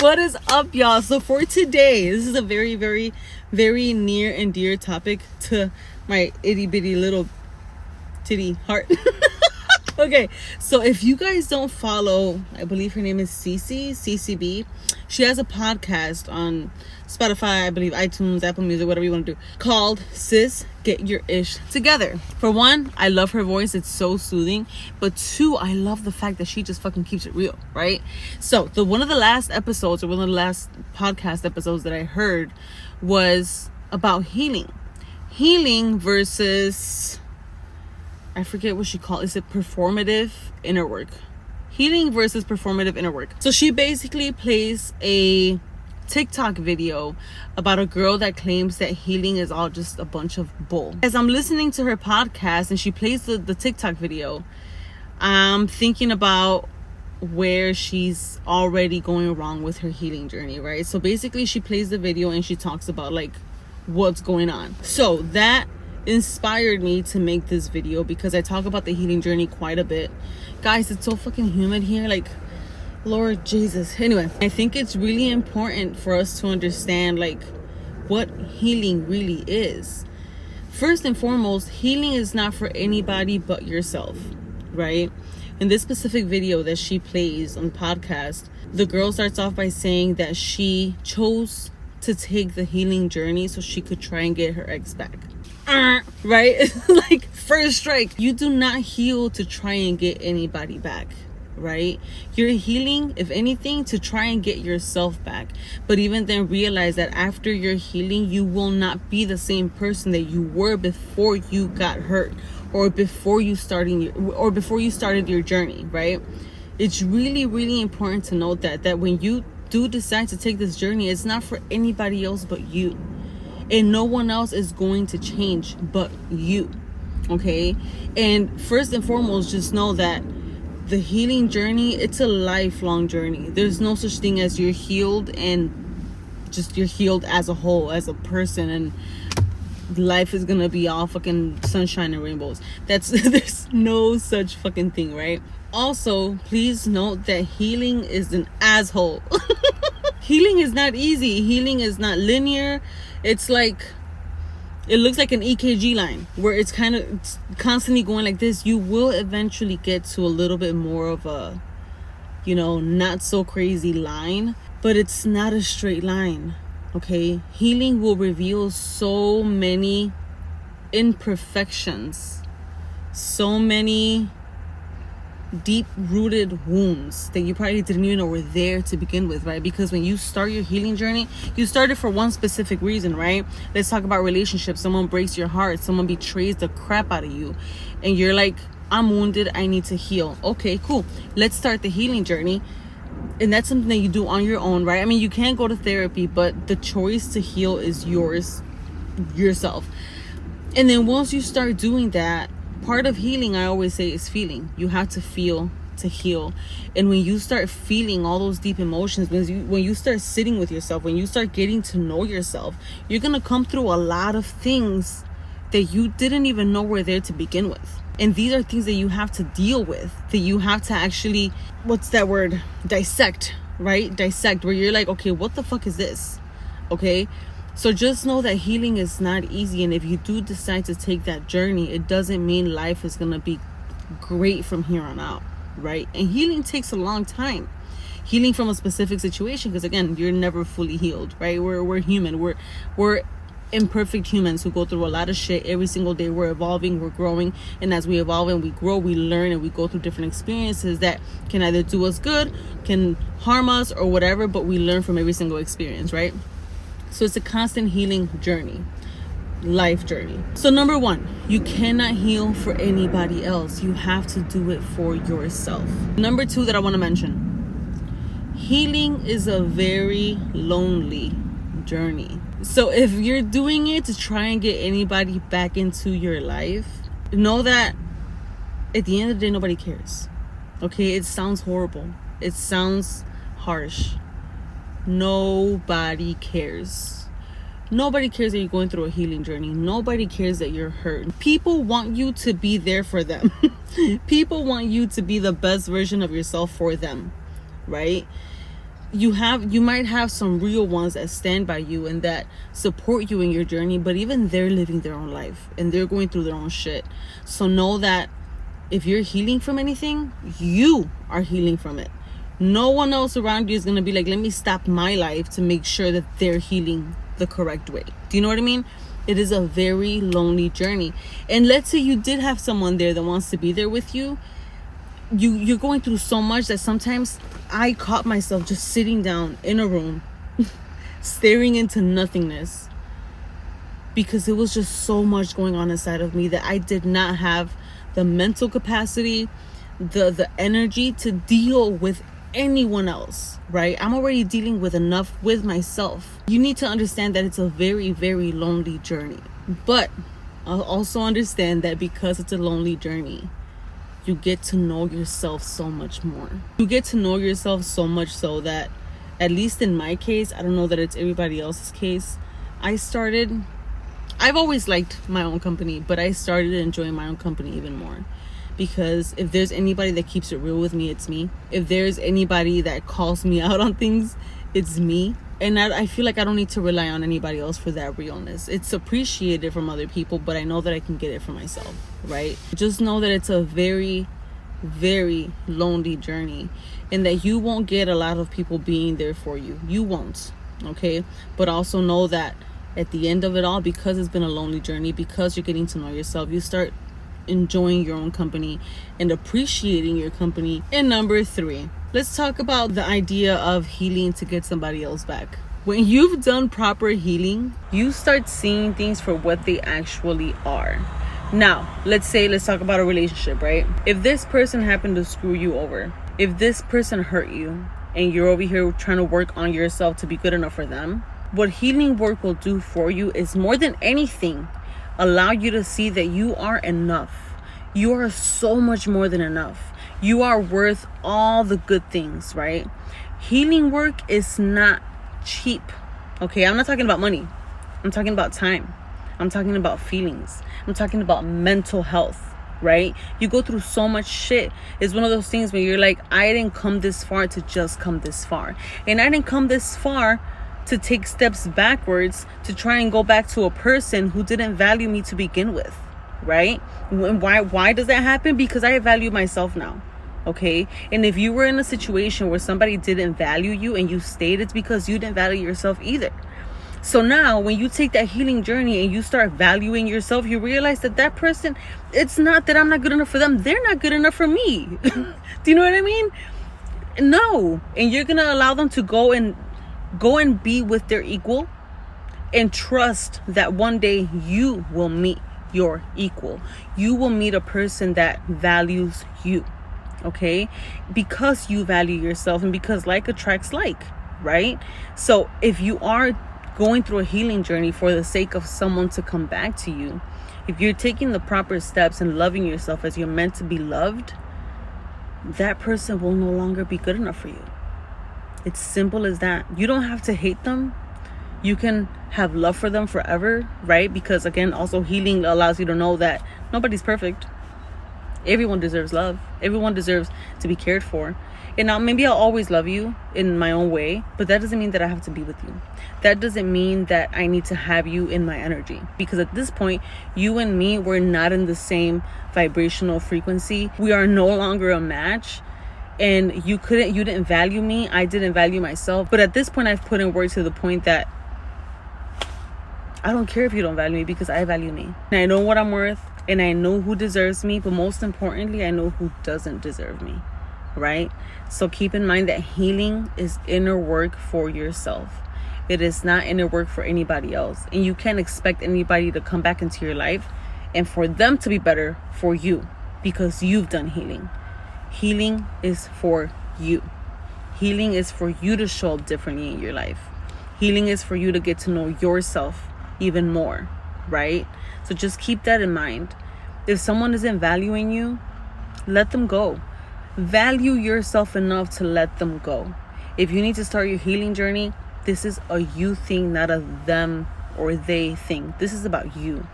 What is up, y'all? So for today, this is a very, very, very near and dear topic to my itty bitty little titty heart. Okay, so if you guys don't follow, I believe her name is CCB. She has a podcast on Spotify, I believe iTunes, Apple Music, whatever you want to do, called Sis, Get Your Ish Together. For one, I love her voice. It's so soothing. But two, I love the fact that she just fucking keeps it real, right? So one of the last episodes, or one of the last podcast episodes that I heard was about healing. Healing versus, I forget what she called it. Is it performative inner work? Healing versus performative inner work. So she basically plays a TikTok video about a girl that claims that healing is all just a bunch of bull. As I'm listening to her podcast and she plays the TikTok video, I'm thinking about where she's already going wrong with her healing journey, right? So basically she plays the video and she talks about like what's going on. So that inspired me to make this video because I talk about the healing journey quite a bit. Guys, it's so fucking humid here, like Lord Jesus. Anyway, I think it's really important for us to understand like what healing really is. First and foremost, healing is not for anybody but yourself, right? In this specific video that she plays on the podcast, the girl starts off by saying that she chose to take the healing journey so she could try and get her ex back. Right? Like first strike. You do not heal to try and get anybody back, right? You're healing, if anything, to try and get yourself back. But even then, realize that after you're healing, you will not be the same person that you were before you got hurt, or before you started your journey, right? It's really, really important to note that when you do decide to take this journey, it's not for anybody else but you. And no one else is going to change but you, okay? And first and foremost, just know that the healing journey, it's a lifelong journey. There's no such thing as you're healed and just you're healed as a whole, as a person, and life is gonna be all fucking sunshine and rainbows. There's no such fucking thing, right? Also, please note that healing is an asshole. Healing is not easy. Healing is not linear. It's like, it looks like an EKG line where it's kind of constantly going like this. You will eventually get to a little bit more of a, not so crazy line, but it's not a straight line, okay? Healing will reveal so many imperfections, so many deep-rooted wounds that you probably didn't even know were there to begin with, right? Because when you start your healing journey, you started for one specific reason, right? Let's talk about relationships. Someone breaks your heart, someone betrays the crap out of you, and you're like, I'm wounded, I need to heal. Okay, cool, let's start the healing journey. And that's something that you do on your own, right? I mean, you can go to therapy, but the choice to heal is yours, yourself. And then once you start doing that, part of healing, I always say, is feeling. You have to feel to heal. And when you start feeling all those deep emotions, when you start sitting with yourself, when you start getting to know yourself, you're gonna come through a lot of things that you didn't even know were there to begin with. And these are things that you have to deal with, that you have to actually, what's that word? Dissect, right? Dissect, where you're like, okay, what the fuck is this? Okay? So just know that healing is not easy. And if you do decide to take that journey, it doesn't mean life is going to be great from here on out, right? And healing takes a long time. Healing from a specific situation, because again, you're never fully healed, right? We're human. We're imperfect humans who go through a lot of shit every single day. We're evolving, we're growing, and as we evolve and we grow, we learn and we go through different experiences that can either do us good, can harm us, or whatever, but we learn from every single experience, right? So it's a constant healing journey, life journey. So number one, you cannot heal for anybody else. You have to do it for yourself. Number two that I want to mention, healing is a very lonely journey. So if you're doing it to try and get anybody back into your life, know that at the end of the day, nobody cares. Okay, it sounds horrible. It sounds harsh. Nobody cares. Nobody cares that you're going through a healing journey. Nobody cares that you're hurt. People want you to be there for them. People want you to be the best version of yourself for them, right? you might have some real ones that stand by you and that support you in your journey, but even they're living their own life and they're going through their own shit. So know that if you're healing from anything, you are healing from it. No one else around you is going to be like, let me stop my life to make sure that they're healing the correct way. Do you know what I mean? It is a very lonely journey. And let's say you did have someone there that wants to be there with you. You're going through so much that sometimes I caught myself just sitting down in a room staring into nothingness, because it was just so much going on inside of me that I did not have the mental capacity, the energy to deal with anyone else, right? I'm already dealing with enough with myself. You need to understand that it's a very, very lonely journey. But I'll also understand that because it's a lonely journey, you get to know yourself so much more. You get to know yourself so much so that, at least in my case, I don't know that it's everybody else's case, I've always liked my own company, but I started enjoying my own company even more. Because if there's anybody that keeps it real with me, it's me. If there's anybody that calls me out on things, it's me. And I feel like I don't need to rely on anybody else for that realness. It's appreciated from other people, but I know that I can get it for myself, right? Just know that it's a very, very lonely journey, and that you won't get a lot of people being there for you. You won't, okay? But also know that at the end of it all, because it's been a lonely journey, because you're getting to know yourself, you start enjoying your own company and appreciating your company. And number 3, let's talk about the idea of healing to get somebody else back. When you've done proper healing, you start seeing things for what they actually are. Now, let's talk about a relationship, right? If this person happened to screw you over, if this person hurt you, and you're over here trying to work on yourself to be good enough for them, what healing work will do for you is, more than anything, allow you to see that you are enough. You are so much more than enough. You are worth all the good things, right? Healing work is not cheap. Okay, I'm not talking about money. I'm talking about time. I'm talking about feelings. I'm talking about mental health, right? You go through so much shit. It's one of those things where you're like, I didn't come this far to just come this far. And I didn't come this far to take steps backwards to try and go back to a person who didn't value me to begin with, right? And why does that happen? Because I value myself now, okay? And if you were in a situation where somebody didn't value you and you stayed, it's because you didn't value yourself either. So now when you take that healing journey and you start valuing yourself, you realize that that person, it's not that I'm not good enough for them, they're not good enough for me. Do you know what I mean? No. And you're gonna allow them to go and be with their equal, and trust that one day you will meet your equal. You will meet a person that values you, okay? Because you value yourself, and because like attracts like, right? So if you are going through a healing journey for the sake of someone to come back to you, if you're taking the proper steps and loving yourself as you're meant to be loved, that person will no longer be good enough for you. It's simple as that. You don't have to hate them. You can have love for them forever, right? Because again, also healing allows you to know that nobody's perfect. Everyone deserves love. Everyone deserves to be cared for. And now maybe I'll always love you in my own way, but that doesn't mean that I have to be with you. That doesn't mean that I need to have you in my energy. Because at this point, you and me, we're not in the same vibrational frequency. We are no longer a match. And you didn't value me. I didn't value myself. But at this point, I've put in work to the point that I don't care if you don't value me, because I value me. And I know what I'm worth, and I know who deserves me. But most importantly, I know who doesn't deserve me, right? So keep in mind that healing is inner work for yourself. It is not inner work for anybody else. And you can't expect anybody to come back into your life and for them to be better for you, because you've done healing. Healing is for you. Healing is for you to show up differently in your life. Healing is for you to get to know yourself even more, right? So just keep that in mind. If someone isn't valuing you, let them go. Value yourself enough to let them go. If you need to start your healing journey, this is a you thing, not a them or they thing. This is about you.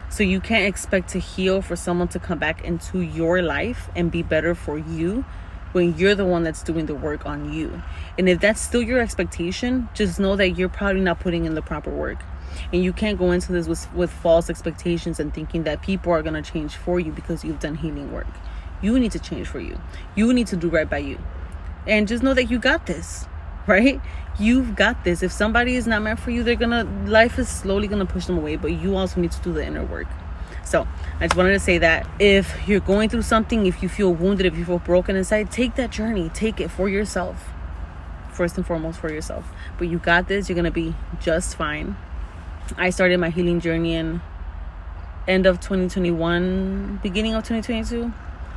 So you can't expect to heal for someone to come back into your life and be better for you when you're the one that's doing the work on you. And if that's still your expectation, just know that you're probably not putting in the proper work. And you can't go into this with false expectations and thinking that people are going to change for you because you've done healing work. You need to change for you. You need to do right by you. And just know that you got this, right? You've got this. If somebody is not meant for you, life is slowly going to push them away, but you also need to do the inner work. So I just wanted to say that if you're going through something, if you feel wounded, if you feel broken inside, take that journey. Take it for yourself. First and foremost, for yourself. But you got this. You're going to be just fine. I started my healing journey in end of 2021, beginning of 2022.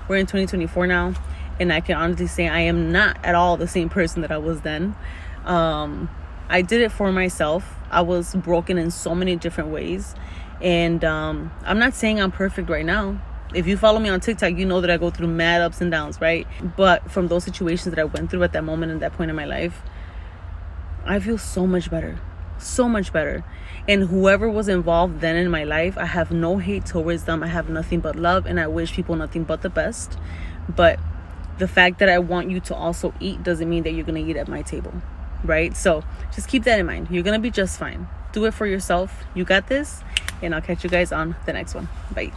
We're in 2024 now. And I can honestly say I am not at all the same person that I was then. I did it for myself. I was broken in so many different ways. And I'm not saying I'm perfect right now. If you follow me on TikTok, you know that I go through mad ups and downs, right? But from those situations that I went through at that moment and that point in my life, I feel so much better. So much better. And whoever was involved then in my life, I have no hate towards them. I have nothing but love, and I wish people nothing but the best. But the fact that I want you to also eat doesn't mean that you're going to eat at my table, right? So just keep that in mind. You're going to be just fine. Do it for yourself. You got this. And I'll catch you guys on the next one. Bye.